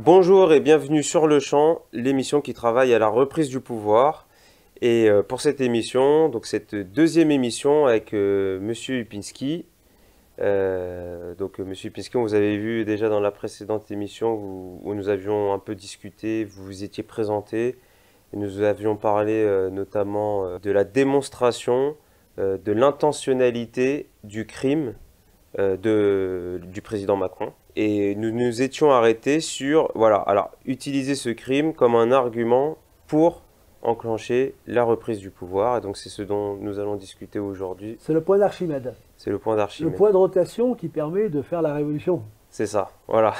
Bonjour et bienvenue sur Le Champ, l'émission qui travaille à la reprise du pouvoir. Et pour cette émission, donc cette deuxième émission avec Monsieur Upinski. Monsieur Upinski, on vous avait vu déjà dans la précédente émission où nous avions un peu discuté, vous vous étiez présenté. Et nous avions parlé notamment de la démonstration de l'intentionnalité du crime du président Macron. Et nous nous étions arrêtés sur, voilà, alors utiliser ce crime comme un argument pour enclencher la reprise du pouvoir. Et donc c'est ce dont nous allons discuter aujourd'hui. C'est le point d'Archimède. C'est le point d'Archimède. Le point de rotation qui permet de faire la révolution. C'est ça, voilà.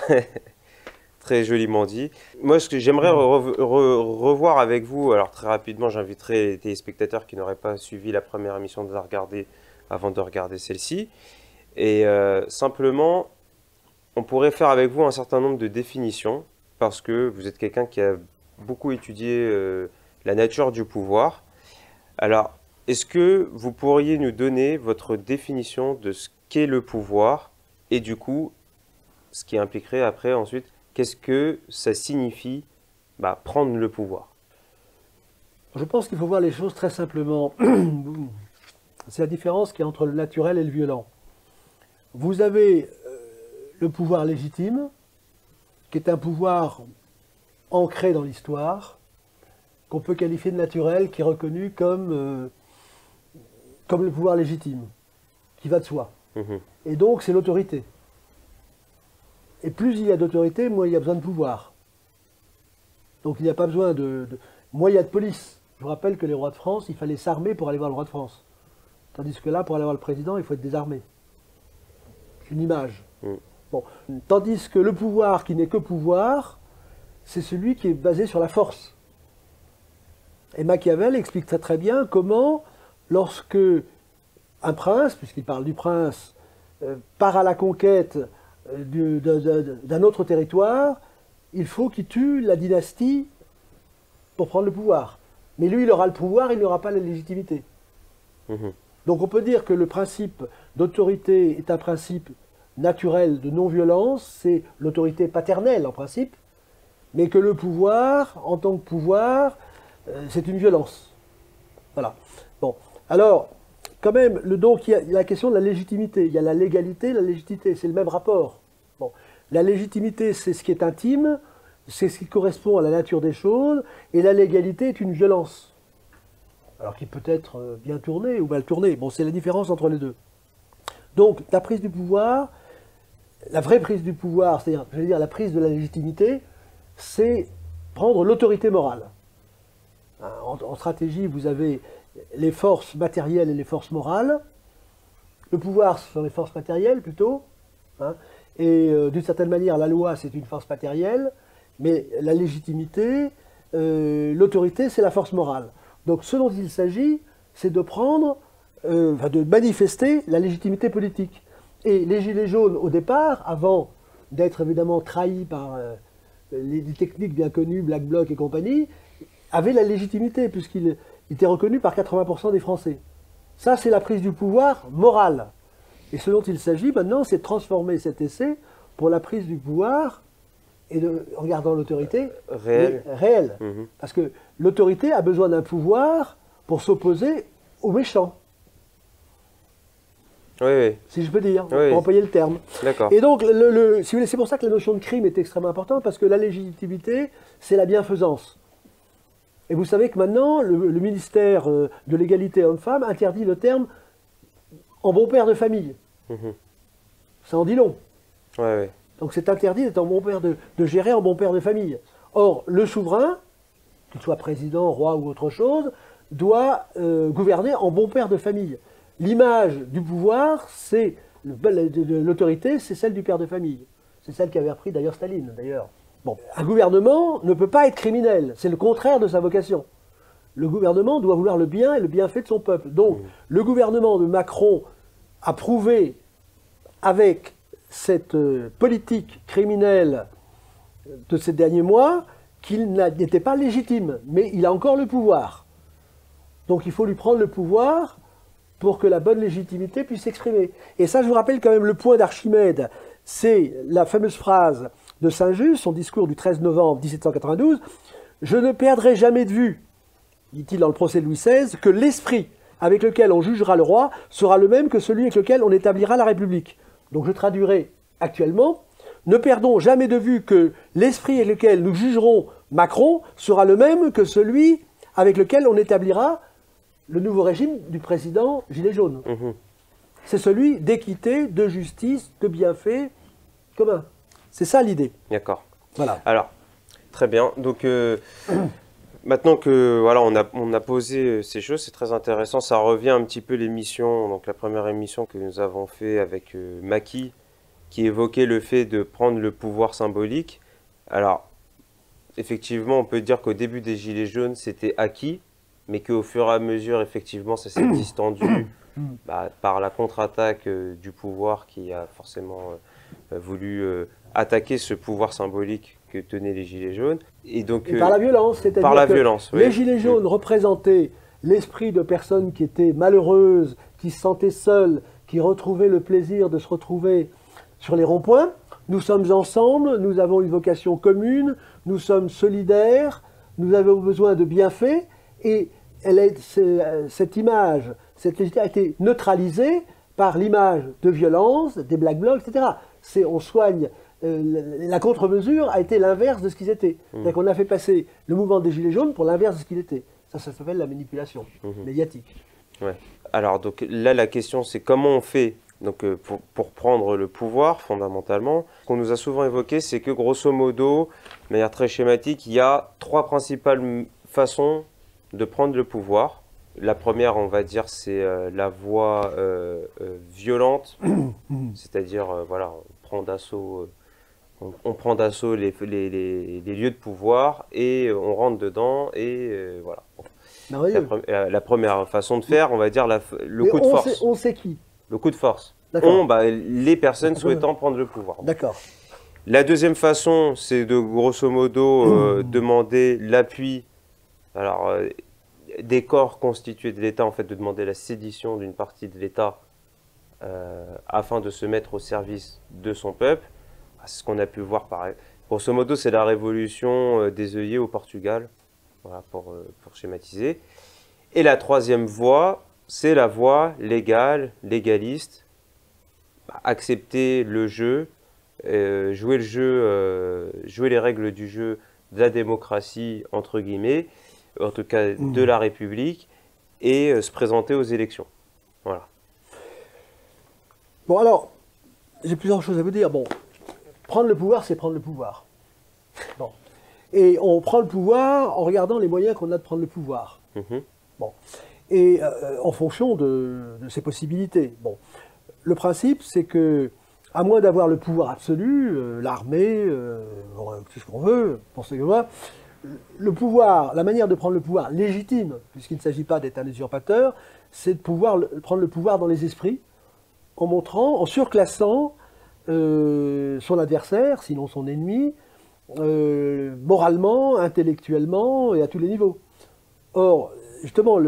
Très joliment dit. Moi, ce que j'aimerais revoir avec vous, alors très rapidement, j'inviterai les téléspectateurs qui n'auraient pas suivi la première émission de la regarder avant de regarder celle-ci. Et simplement, on pourrait faire avec vous un certain nombre de définitions, parce que vous êtes quelqu'un qui a beaucoup étudié la nature du pouvoir. Alors, est-ce que vous pourriez nous donner votre définition de ce qu'est le pouvoir, et du coup, ce qui impliquerait après, ensuite, qu'est-ce que ça signifie prendre le pouvoir? Je pense qu'il faut voir les choses très simplement. C'est la différence qu'il y a entre le naturel et le violent. Vous avez le pouvoir légitime, qui est un pouvoir ancré dans l'histoire, qu'on peut qualifier de naturel, qui est reconnu comme le pouvoir légitime, qui va de soi. Et donc c'est l'autorité. Et plus il y a d'autorité, moins il y a besoin de pouvoir. Donc il n'y a pas besoin moins il y a de police. Je vous rappelle que les rois de France, il fallait s'armer pour aller voir le roi de France. Tandis que là, pour aller voir le président, il faut être désarmé. C'est une image. Bon. Tandis que le pouvoir qui n'est que pouvoir, c'est celui qui est basé sur la force. Et Machiavel explique très très bien comment, lorsque un prince, puisqu'il parle du prince, part à la conquête d'un autre territoire, il faut qu'il tue la dynastie pour prendre le pouvoir. Mais lui, il aura le pouvoir, il n'aura pas la légitimité. Donc on peut dire que le principe d'autorité est un principe naturel de non-violence, c'est l'autorité paternelle en principe, mais que le pouvoir, en tant que pouvoir, c'est une violence. Voilà. Bon. Alors, quand même, donc il y a la question de la légitimité. Il y a la légalité, la légitimité, c'est le même rapport. Bon. La légitimité, c'est ce qui est intime, c'est ce qui correspond à la nature des choses, et la légalité est une violence. Alors qui peut être bien tournée ou mal tournée. Bon, c'est la différence entre les deux. Donc, la prise du pouvoir, la vraie prise du pouvoir, c'est-à-dire, je veux dire, la prise de la légitimité, c'est prendre l'autorité morale. En stratégie, vous avez les forces matérielles et les forces morales. Le pouvoir, ce sont les forces matérielles plutôt. Et d'une certaine manière, la loi, c'est une force matérielle. Mais la légitimité, l'autorité, c'est la force morale. Donc ce dont il s'agit, c'est de prendre, de manifester la légitimité politique. Et les Gilets jaunes, au départ, avant d'être évidemment trahis par les techniques bien connues, Black Bloc et compagnie, avaient la légitimité, puisqu'ils étaient reconnus par 80% des Français. Ça, c'est la prise du pouvoir morale. Et ce dont il s'agit maintenant, c'est de transformer cet essai pour la prise du pouvoir, et en regardant l'autorité réelle. Parce que l'autorité a besoin d'un pouvoir pour s'opposer aux méchants. Oui. Si je peux dire, pour employer le terme. D'accord. Et donc, si vous voulez, c'est pour ça que la notion de crime est extrêmement importante, parce que la légitimité, c'est la bienfaisance. Et vous savez que maintenant, le ministère de l'égalité homme-femme interdit le terme en bon père de famille. Ça en dit long. Donc c'est interdit d'être en bon père de gérer en bon père de famille. Or, le souverain, qu'il soit président, roi ou autre chose, doit gouverner en bon père de famille. L'image du pouvoir, c'est de l'autorité, c'est celle du père de famille. C'est celle qu'avait repris d'ailleurs Staline, d'ailleurs. Bon, un gouvernement ne peut pas être criminel, c'est le contraire de sa vocation. Le gouvernement doit vouloir le bien et le bienfait de son peuple. Donc, le gouvernement de Macron a prouvé avec cette politique criminelle de ces derniers mois qu'il n'était pas légitime, mais il a encore le pouvoir. Donc il faut lui prendre le pouvoir pour que la bonne légitimité puisse s'exprimer. Et ça, je vous rappelle quand même le point d'Archimède, c'est la fameuse phrase de Saint-Just, son discours du 13 novembre 1792, « Je ne perdrai jamais de vue, dit-il dans le procès de Louis XVI, que l'esprit avec lequel on jugera le roi sera le même que celui avec lequel on établira la République. » Donc je traduirai actuellement, « Ne perdons jamais de vue que l'esprit avec lequel nous jugerons Macron sera le même que celui avec lequel on établira le nouveau régime du président Gilet jaune. C'est celui d'équité, de justice, de bienfait commun. C'est ça l'idée. D'accord. Voilà. Alors, très bien. Donc, maintenant que voilà, on a posé ces choses, c'est très intéressant. Ça revient un petit peu l'émission, donc la première émission que nous avons fait avec Macky, qui évoquait le fait de prendre le pouvoir symbolique. Alors, effectivement, on peut dire qu'au début des Gilets jaunes, c'était acquis, mais qu'au fur et à mesure, effectivement, ça s'est distendu par la contre-attaque du pouvoir qui a forcément voulu attaquer ce pouvoir symbolique que tenaient les Gilets jaunes. Et donc, par la violence, c'est-à-dire par la que violence, oui. Les Gilets jaunes représentaient l'esprit de personnes qui étaient malheureuses, qui se sentaient seules, qui retrouvaient le plaisir de se retrouver sur les ronds-points. Nous sommes ensemble, nous avons une vocation commune, nous sommes solidaires, nous avons besoin de bienfaits, et cette image, cette légitimité a été neutralisée par l'image de violence, des Black Blocs, etc. On soigne, la contre-mesure a été l'inverse de ce qu'ils étaient. C'est-à-dire qu'on a fait passer le mouvement des Gilets jaunes pour l'inverse de ce qu'il était. Ça s'appelle la manipulation médiatique. Ouais. Alors, donc, là, la question, c'est comment on fait donc, pour prendre le pouvoir, fondamentalement. Ce qu'on nous a souvent évoqué, c'est que, grosso modo, de manière très schématique, il y a 3 principales façons de prendre le pouvoir. La première, on va dire, c'est la voie violente, c'est-à-dire, voilà, on prend d'assaut les lieux de pouvoir et on rentre dedans et voilà. La première façon de faire, on va dire, le coup de force. On sait qui? Le coup de force. Les personnes souhaitant prendre le pouvoir. D'accord. La deuxième façon, c'est de grosso modo demander l'appui. Alors, des corps constitués de l'État, en fait, de demander la sédition d'une partie de l'État afin de se mettre au service de son peuple. C'est ce qu'on a pu voir pareil. Grosso modo, c'est la révolution des œillets au Portugal, voilà, pour schématiser. Et la troisième voie, c'est la voie légale, légaliste, accepter le jeu, jouer les règles du jeu de la démocratie, entre guillemets, en tout cas de la République, et se présenter aux élections. Voilà. Bon, alors, j'ai plusieurs choses à vous dire. Bon, prendre le pouvoir, c'est prendre le pouvoir. Bon. Et on prend le pouvoir en regardant les moyens qu'on a de prendre le pouvoir. Bon. Et en fonction de ses possibilités. Bon. Le principe, c'est que, à moins d'avoir le pouvoir absolu, l'armée, tout ce qu'on veut, pour ce que moi, le pouvoir, la manière de prendre le pouvoir légitime, puisqu'il ne s'agit pas d'être un usurpateur, c'est de prendre le pouvoir dans les esprits, en surclassant son adversaire, sinon son ennemi, moralement, intellectuellement et à tous les niveaux. Or, justement,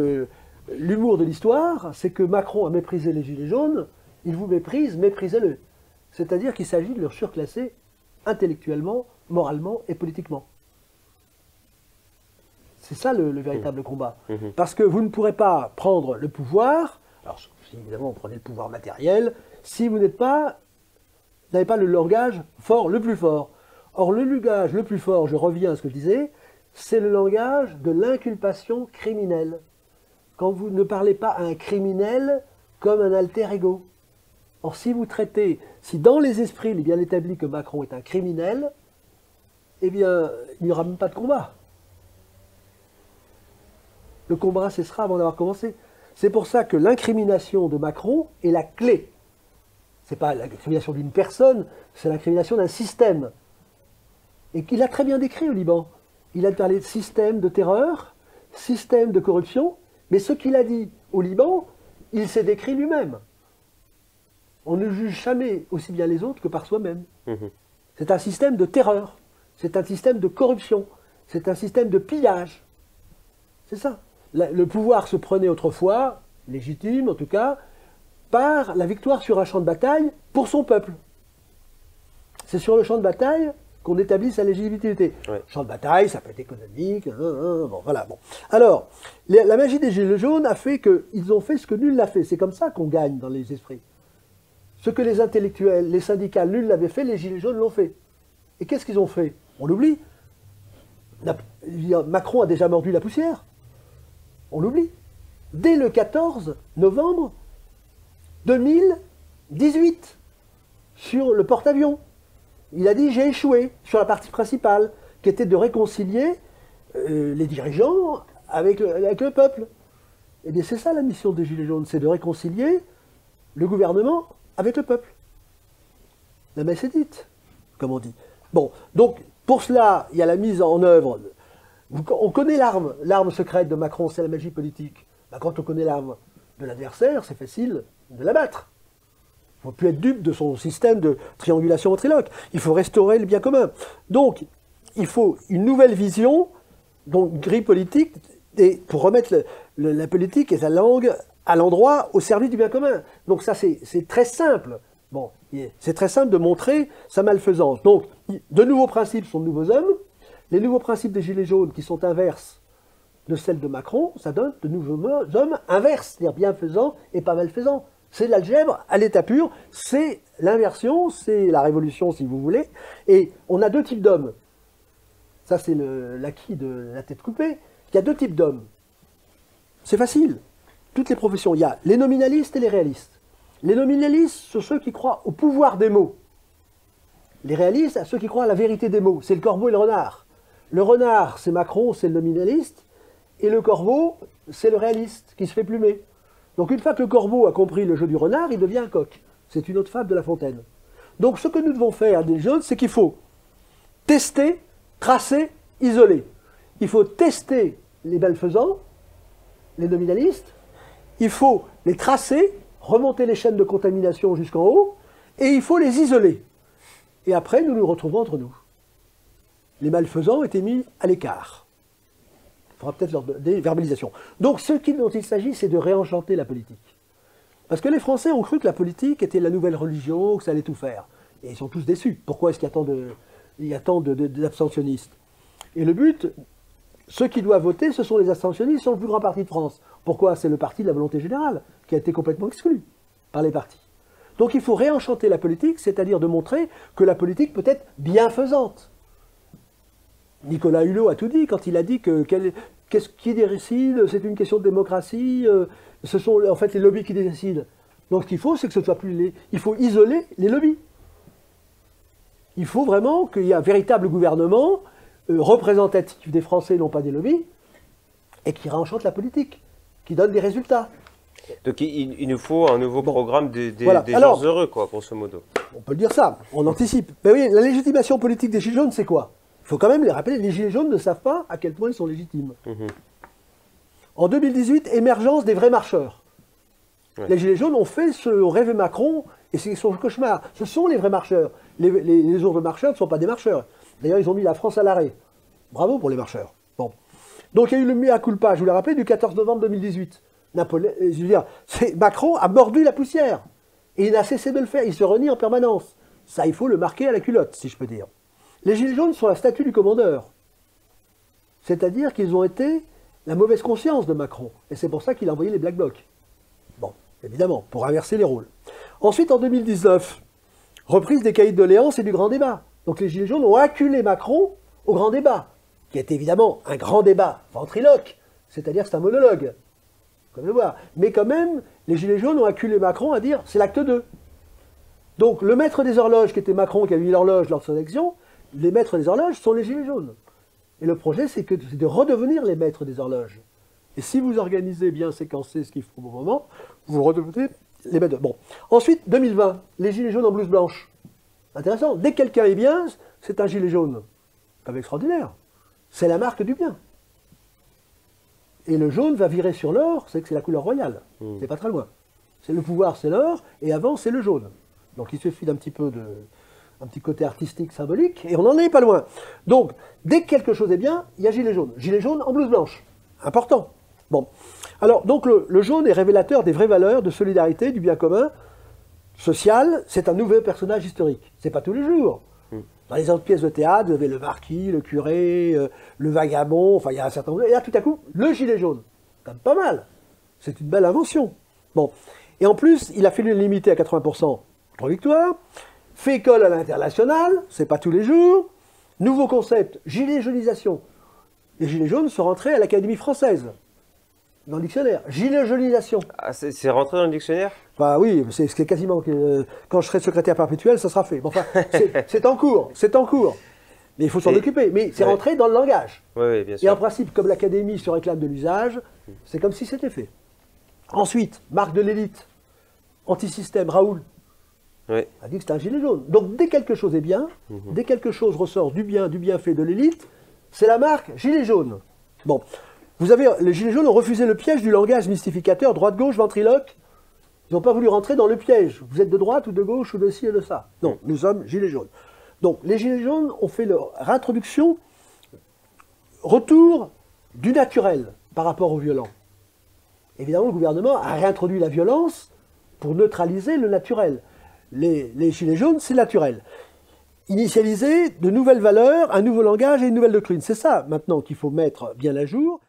l'humour de l'histoire, c'est que Macron a méprisé les Gilets jaunes, il vous méprise, méprisez-le. C'est-à-dire qu'il s'agit de leur surclasser intellectuellement, moralement et politiquement. C'est ça le véritable combat. Parce que vous ne pourrez pas prendre le pouvoir, alors si évidemment vous prenez le pouvoir matériel, si vous n'avez pas le langage fort, le plus fort. Or le langage le plus fort, je reviens à ce que je disais, c'est le langage de l'inculpation criminelle. Quand vous ne parlez pas à un criminel comme un alter ego. Or si dans les esprits il est bien établi que Macron est un criminel, eh bien il n'y aura même pas de combat. Le combat cessera avant d'avoir commencé. C'est pour ça que l'incrimination de Macron est la clé. Ce n'est pas l'incrimination d'une personne, c'est l'incrimination d'un système. Et qu'il a très bien décrit au Liban. Il a parlé de système de terreur, système de corruption, mais ce qu'il a dit au Liban, il s'est décrit lui-même. On ne juge jamais aussi bien les autres que par soi-même. C'est un système de terreur, c'est un système de corruption, c'est un système de pillage. C'est ça. Le pouvoir se prenait autrefois, légitime en tout cas, par la victoire sur un champ de bataille pour son peuple. C'est sur le champ de bataille qu'on établisse sa légitimité. Ouais. Champ de bataille, ça peut être économique, bon, voilà. Bon. Alors, la magie des Gilets jaunes a fait qu'ils ont fait ce que nul n'a fait. C'est comme ça qu'on gagne dans les esprits. Ce que les intellectuels, les syndicats, nul n'avait fait, les Gilets jaunes l'ont fait. Et qu'est-ce qu'ils ont fait? On l'oublie. Macron a déjà mordu la poussière. On l'oublie. Dès le 14 novembre 2018, sur le porte-avions, il a dit « j'ai échoué » sur la partie principale, qui était de réconcilier les dirigeants avec le peuple. Et bien c'est ça la mission des Gilets jaunes, c'est de réconcilier le gouvernement avec le peuple. La messe est dite, comme on dit. Bon, donc pour cela, il y a la mise en œuvre. On connaît l'arme secrète de Macron, c'est la magie politique. Ben, quand on connaît l'arme de l'adversaire, c'est facile de l'abattre. Il ne faut plus être dupe de son système de triangulation ventriloque. Il faut restaurer le bien commun. Donc, il faut une nouvelle vision, donc grille politique, pour remettre la politique et sa langue à l'endroit, au service du bien commun. Donc ça, c'est très simple. Bon, c'est très simple de montrer sa malfaisance. Donc, de nouveaux principes sont de nouveaux hommes. Les nouveaux principes des Gilets jaunes, qui sont inverses de celles de Macron, ça donne de nouveaux hommes inverses, c'est-à-dire bienfaisants et pas malfaisants. C'est l'algèbre à l'état pur, c'est l'inversion, c'est la révolution si vous voulez. Et on a deux types d'hommes. Ça, c'est l'acquis de la tête coupée. Il y a deux types d'hommes. C'est facile. Toutes les professions. Il y a les nominalistes et les réalistes. Les nominalistes, ce sont ceux qui croient au pouvoir des mots. Les réalistes, ceux qui croient à la vérité des mots. C'est le corbeau et le renard. Le renard, c'est Macron, c'est le nominaliste. Et le corbeau, c'est le réaliste, qui se fait plumer. Donc une fois que le corbeau a compris le jeu du renard, il devient un coq. C'est une autre fable de La Fontaine. Donc ce que nous devons faire des jeunes, c'est qu'il faut tester, tracer, isoler. Il faut tester les malfaisants, les nominalistes. Il faut les tracer, remonter les chaînes de contamination jusqu'en haut, et il faut les isoler. Et après, nous nous retrouvons entre nous. Les malfaisants ont été mis à l'écart. Il faudra peut-être leur donner verbalisation. Donc, ce dont il s'agit, c'est de réenchanter la politique. Parce que les Français ont cru que la politique était la nouvelle religion, que ça allait tout faire. Et ils sont tous déçus. Pourquoi est-ce qu'il y a tant d'abstentionnistes? Et le but, ceux qui doivent voter, ce sont les abstentionnistes, sont le plus grand parti de France. Pourquoi? C'est le parti de la volonté générale, qui a été complètement exclu par les partis. Donc il faut réenchanter la politique, c'est-à-dire de montrer que la politique peut être bienfaisante. Nicolas Hulot a tout dit quand il a dit que qui décide, c'est une question de démocratie, ce sont en fait les lobbies qui décident. Donc ce qu'il faut, c'est que ce soit plus il faut isoler les lobbies. Il faut vraiment qu'il y ait un véritable gouvernement représentatif des Français, non pas des lobbies, et qui réenchante la politique, qui donne des résultats. Donc il nous faut un nouveau programme des Alors, gens heureux, quoi, grosso modo. On peut le dire ça, on anticipe. Mais oui, la légitimation politique des Gilets jaunes, c'est quoi? Il faut quand même les rappeler, les Gilets jaunes ne savent pas à quel point ils sont légitimes. En 2018, émergence des vrais marcheurs. Ouais. Les Gilets jaunes ont rêvé Macron, et c'est son cauchemar. Ce sont les vrais marcheurs. Les autres marcheurs ne sont pas des marcheurs. D'ailleurs, ils ont mis la France à l'arrêt. Bravo pour les marcheurs. Bon. Donc il y a eu le mea culpa, je vous l'ai rappelé, du 14 novembre 2018. Macron a mordu la poussière. Et il n'a cessé de le faire. Il se renie en permanence. Ça, il faut le marquer à la culotte, si je peux dire. Les Gilets jaunes sont la statue du commandeur. C'est-à-dire qu'ils ont été la mauvaise conscience de Macron. Et c'est pour ça qu'il a envoyé les Black Blocs. Bon, évidemment, pour inverser les rôles. Ensuite, en 2019, reprise des cahiers de doléances et du grand débat. Donc les Gilets jaunes ont acculé Macron au grand débat, qui est évidemment un grand débat ventriloque, c'est-à-dire c'est un monologue, comme le voir. Mais quand même, les Gilets jaunes ont acculé Macron à dire c'est l'acte 2. Donc le maître des horloges, qui était Macron, qui a eu l'horloge lors de son élection, les maîtres des horloges sont les Gilets jaunes. Et le projet, c'est de redevenir les maîtres des horloges. Et si vous organisez bien séquencé ce qu'il faut au bon moment, vous redevenez les maîtres. Bon. Ensuite, 2020, les Gilets jaunes en blouse blanche. Intéressant. Dès que quelqu'un est bien, c'est un gilet jaune. Pas extraordinaire. C'est la marque du bien. Et le jaune va virer sur l'or, c'est que c'est la couleur royale. C'est pas très loin. C'est le pouvoir, c'est l'or, et avant, c'est le jaune. Donc il suffit d'un petit côté artistique, symbolique, et on n'en est pas loin. Donc, dès que quelque chose est bien, il y a gilet jaune. Gilet jaune en blouse blanche. Important. Bon. Alors, donc le jaune est révélateur des vraies valeurs de solidarité, du bien commun, social. C'est un nouveau personnage historique. C'est pas tous les jours. Dans les autres pièces de théâtre, vous avez le marquis, le curé, le vagabond, enfin il y a un certain nombre. Et là, tout à coup, le gilet jaune. C'est quand même pas mal. C'est une belle invention. Bon. Et en plus, il a fallu le limiter à 80% pour victoire. Fait école à l'international, c'est pas tous les jours. Nouveau concept, gilet jaunisation. Les gilets jaunes sont rentrés à l'Académie française, dans le dictionnaire. Gilet jaunisation. Ah, c'est rentré dans le dictionnaire? Bah oui, c'est quasiment quand je serai secrétaire perpétuel, ça sera fait. Bon, enfin, c'est en cours, c'est en cours. Mais il faut s'en occuper. Mais c'est rentré dans le langage. Oui, bien sûr. Et en principe, comme l'Académie se réclame de l'usage, c'est comme si c'était fait. Ensuite, marque de l'élite, anti-système, Raoul. Oui. A dit que c'était un gilet jaune. Donc dès quelque chose est bien, dès quelque chose ressort du bienfait de l'élite, c'est la marque gilet jaune. Bon, vous avez, les gilets jaunes ont refusé le piège du langage mystificateur, droite-gauche, ventriloque. Ils n'ont pas voulu rentrer dans le piège. Vous êtes de droite ou de gauche ou de ci et de ça. Non, nous sommes gilets jaunes. Donc les gilets jaunes ont fait leur réintroduction, retour du naturel par rapport au violent. Évidemment, le gouvernement a réintroduit la violence pour neutraliser le naturel. Les gilets jaunes, c'est naturel. Initialiser de nouvelles valeurs, un nouveau langage et une nouvelle doctrine. C'est ça, maintenant, qu'il faut mettre bien à jour.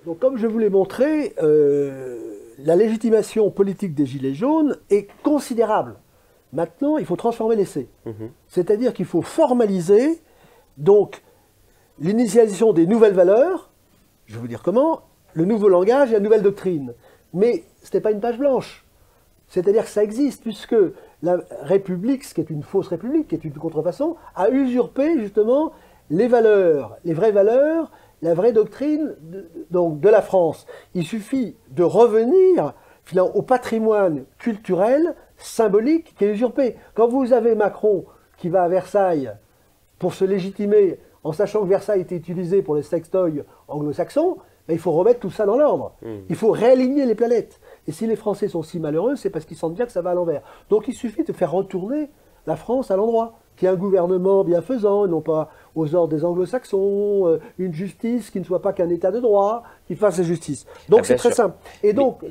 Donc, comme je vous l'ai montré, la légitimation politique des Gilets jaunes est considérable. Maintenant, il faut transformer l'essai. C'est-à-dire qu'il faut formaliser donc l'initialisation des nouvelles valeurs, je vais vous dire comment, le nouveau langage et la nouvelle doctrine. Mais ce n'était pas une page blanche. C'est-à-dire que ça existe, puisque la République, ce qui est une fausse République, qui est une contrefaçon, a usurpé justement les valeurs, les vraies valeurs, la vraie doctrine de la France. Il suffit de revenir finalement au patrimoine culturel, symbolique, qui est usurpé. Quand vous avez Macron qui va à Versailles pour se légitimer, en sachant que Versailles était utilisé pour les sextoys anglo-saxons, ben, il faut remettre tout ça dans l'ordre. Il faut réaligner les planètes. Et si les Français sont si malheureux, c'est parce qu'ils sentent bien que ça va à l'envers. Donc il suffit de faire retourner la France à l'endroit, qu'il y ait un gouvernement bienfaisant, non pas aux ordres des anglo-saxons, une justice qui ne soit pas qu'un état de droit, qui fasse la justice. Donc c'est très simple. Et donc,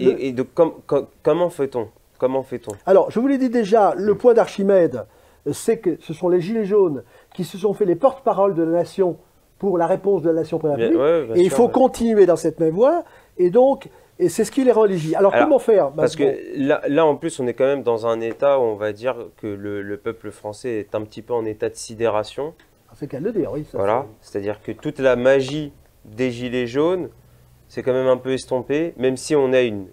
comment fait-on? Comment fait-on? Alors, je vous l'ai dit déjà, le point d'Archimède, c'est que ce sont les Gilets jaunes qui se sont fait les porte-parole de la nation pour la réponse de la nation préalable. Et il faut continuer dans cette même voie. Et donc, et c'est ce qui les rend éligibles. Alors comment faire? Parce que là, en plus, on est quand même dans un état où on va dire que le peuple français est un petit peu en état de sidération. C'est qu'à le dire, oui. Ça, voilà, c'est-à-dire que toute la magie des Gilets jaunes, c'est quand même un peu estompé, même si on a une,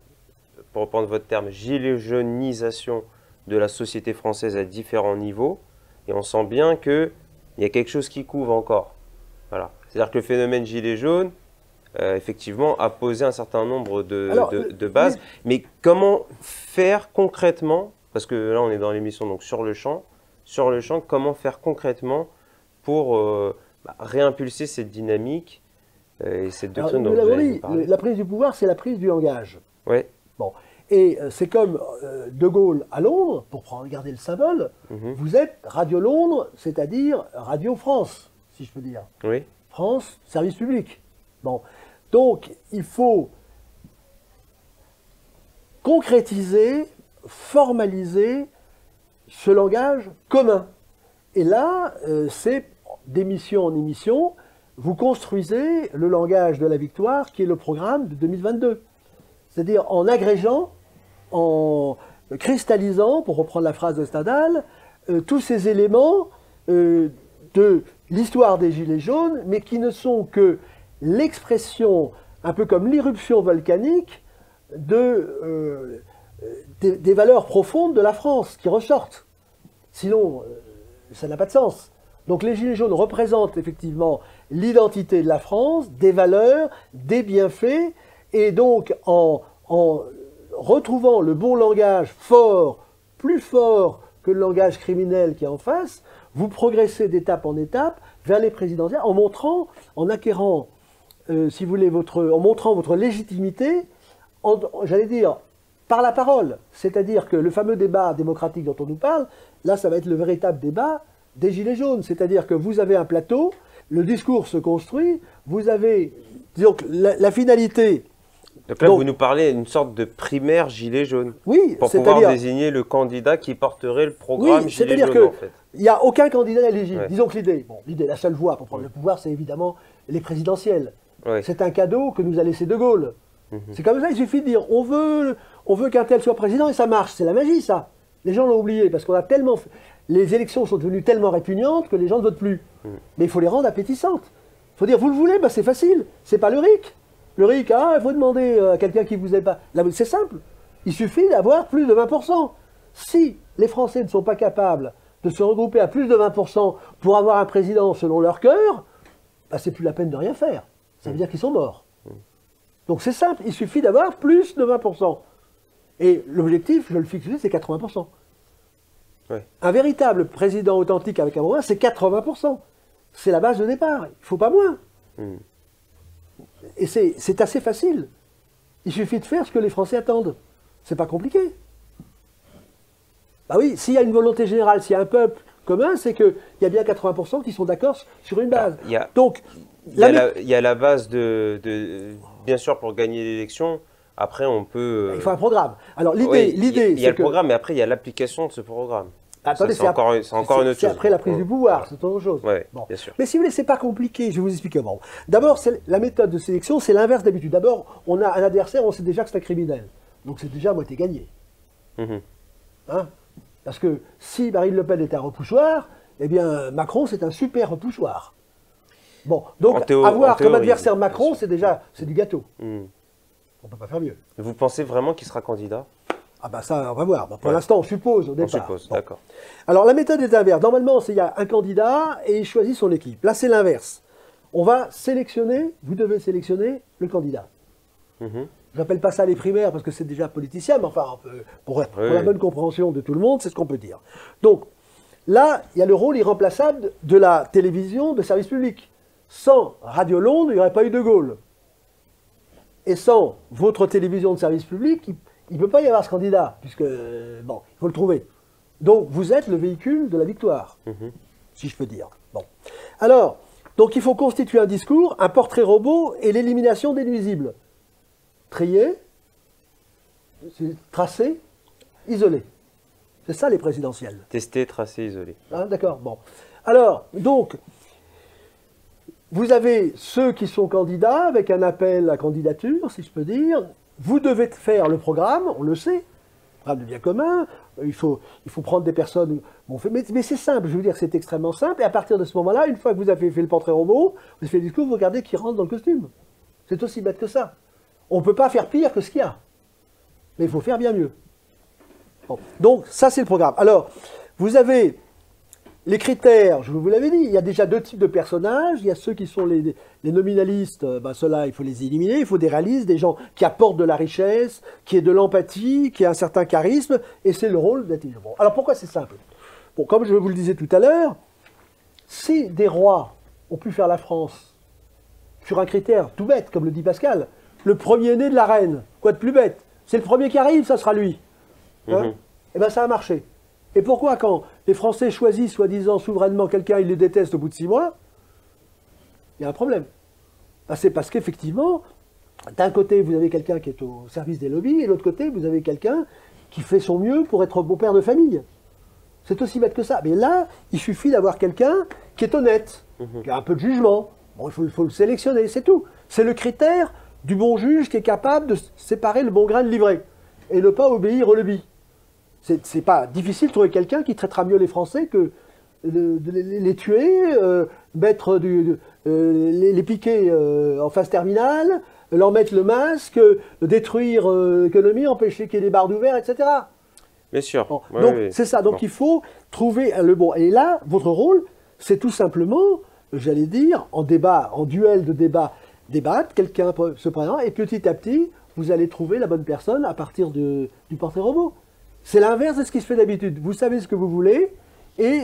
pour reprendre votre terme, gilet jaunisation de la société française à différents niveaux, et on sent bien qu'il y a quelque chose qui couvre encore. Voilà. C'est-à-dire que le phénomène gilet jaune, effectivement, a posé un certain nombre de bases. Mais comment faire concrètement, parce que là on est dans l'émission donc sur le champ, comment faire concrètement pour réimpulser cette dynamique et cette doctrine dont vous avez parlé. La prise du pouvoir, c'est la prise du langage. Oui. Bon. Et c'est comme De Gaulle à Londres, pour regarder le symbole, vous êtes Radio Londres, c'est-à-dire Radio France, si je peux dire. Oui. France, service public. Bon. Donc, il faut concrétiser, formaliser ce langage commun. Et là, c'est d'émission en émission, vous construisez le langage de la victoire qui est le programme de 2022. C'est-à-dire en agrégeant, en cristallisant, pour reprendre la phrase de Stendhal, tous ces éléments de l'histoire des Gilets jaunes, mais qui ne sont que l'expression, un peu comme l'irruption volcanique, des valeurs profondes de la France qui ressortent. Sinon, ça n'a pas de sens. Donc les Gilets jaunes représentent effectivement l'identité de la France, des valeurs, des bienfaits, et donc en retrouvant le bon langage fort, plus fort que le langage criminel qui est en face, vous progressez d'étape en étape vers les présidentielles en montrant, en acquérant, si vous voulez, en montrant votre légitimité, j'allais dire, par la parole. C'est-à-dire que le fameux débat démocratique dont on nous parle, là, ça va être le véritable débat des Gilets jaunes. C'est-à-dire que vous avez un plateau, le discours se construit, vous avez, disons, la finalité. Donc là, vous nous parlez d'une sorte de primaire Gilets jaunes. Oui, pour pouvoir désigner le candidat qui porterait le programme Gilets jaunes, en fait. Il n'y a aucun candidat éligible. Ouais. Disons que l'idée, la seule voie pour prendre le pouvoir, c'est évidemment les présidentielles. Ouais. C'est un cadeau que nous a laissé De Gaulle. C'est comme ça, il suffit de dire, on veut qu'un tel soit président et ça marche. C'est la magie, ça. Les gens l'ont oublié parce qu'on a tellement... Les élections sont devenues tellement répugnantes que les gens ne votent plus. Mais il faut les rendre appétissantes. Il faut dire, vous le voulez, bah, c'est facile. C'est pas le RIC. Le RIC, il faut demander à quelqu'un qui vous aide pas. C'est simple. Il suffit d'avoir plus de 20%. Si les Français ne sont pas capables de se regrouper à plus de 20% pour avoir un président selon leur cœur, bah, c'est plus la peine de rien faire. Ça veut dire qu'ils sont morts. Donc c'est simple, il suffit d'avoir plus de 20%. Et l'objectif, je le fixe, c'est 80%. Ouais. Un véritable président authentique avec un mandat, c'est 80%. C'est la base de départ, il ne faut pas moins. Et c'est assez facile. Il suffit de faire ce que les Français attendent. C'est pas compliqué. Bah oui, s'il y a une volonté générale, s'il y a un peuple commun, c'est qu'il y a bien 80% qui sont d'accord sur une base. Donc, il y a la base bien sûr, pour gagner l'élection. Après, on peut... Il faut un programme. Alors, l'idée, il y a le programme, mais après, il y a l'application de ce programme. Attendez, c'est encore une autre chose. C'est après la prise du pouvoir, c'est autre chose. Ouais, bon. Bien sûr. Mais si vous voulez, c'est pas compliqué, je vais vous expliquer. Bon. D'abord, la méthode de sélection, c'est l'inverse d'habitude. D'abord, on a un adversaire, on sait déjà que c'est un criminel. Donc c'est déjà moitié gagné. Hein? Parce que si Marine Le Pen est un repoussoir, eh bien Macron, c'est un super repoussoir. Bon, donc avoir comme adversaire Macron, c'est du gâteau. On ne peut pas faire mieux. Vous pensez vraiment qu'il sera candidat ? Ah ben ça, on va voir. Bon, pour l'instant, on suppose au départ. On suppose, d'accord. Alors la méthode est inverse. Normalement, il y a un candidat et il choisit son équipe. Là, c'est l'inverse. On va sélectionner, vous devez sélectionner le candidat. Je n'appelle pas ça les primaires parce que c'est déjà politicien, mais enfin, pour la bonne compréhension de tout le monde, c'est ce qu'on peut dire. Donc, là, il y a le rôle irremplaçable de la télévision de service public. Sans Radio Londres, il n'y aurait pas eu De Gaulle. Et sans votre télévision de service public, il ne peut pas y avoir ce candidat, puisque, bon, il faut le trouver. Donc, vous êtes le véhicule de la victoire, si je peux dire. Bon. Alors, donc il faut constituer un discours, un portrait robot et l'élimination des nuisibles. Trier, tracer, isoler. C'est ça les présidentielles. Tester, tracer, isoler. Hein, d'accord, bon. Alors, donc, vous avez ceux qui sont candidats avec un appel à candidature, si je peux dire. Vous devez faire le programme, on le sait, programme de bien commun. Il faut prendre des personnes. Bon, mais c'est simple, je veux dire, c'est extrêmement simple. Et à partir de ce moment-là, une fois que vous avez fait le portrait robot, vous avez fait le discours, vous regardez qui rentre dans le costume. C'est aussi bête que ça. On ne peut pas faire pire que ce qu'il y a. Mais il faut faire bien mieux. Bon. Donc, ça, c'est le programme. Alors, vous avez les critères, je vous l'avais dit, il y a déjà deux types de personnages. Il y a ceux qui sont les nominalistes, ben ceux-là, il faut les éliminer. Il faut des réalistes, des gens qui apportent de la richesse, qui aient de l'empathie, qui aient un certain charisme. Et c'est le rôle d'intelligence. Bon, alors, pourquoi c'est simple? Bon, comme je vous le disais tout à l'heure, si des rois ont pu faire la France sur un critère tout bête, comme le dit Pascal, le premier-né de la reine, quoi de plus bête? C'est le premier qui arrive, ça sera lui. Hein? Eh bien, ça a marché. Et pourquoi, quand les Français choisissent, soi-disant, souverainement quelqu'un, ils les détestent au bout de 6 mois, il y a un problème. Ben, c'est parce qu'effectivement, d'un côté, vous avez quelqu'un qui est au service des lobbies, et de l'autre côté, vous avez quelqu'un qui fait son mieux pour être bon père de famille. C'est aussi bête que ça. Mais là, il suffit d'avoir quelqu'un qui est honnête, qui a un peu de jugement. Bon, il faut le sélectionner, c'est tout. C'est le critère du bon juge qui est capable de séparer le bon grain de l'ivraie et ne pas obéir au lobby. C'est pas difficile de trouver quelqu'un qui traitera mieux les Français que de les tuer, mettre les piquer en phase terminale, leur mettre le masque, détruire l'économie, empêcher qu'il y ait des bars d'ouvert, etc. Bien sûr. Bon, donc c'est ça. Donc il faut trouver le bon. Et là, votre rôle, c'est tout simplement, j'allais dire, en débat, en duel de débat, débattre, quelqu'un se présente, et petit à petit, vous allez trouver la bonne personne à partir du portrait robot. C'est l'inverse de ce qui se fait d'habitude. Vous savez ce que vous voulez, et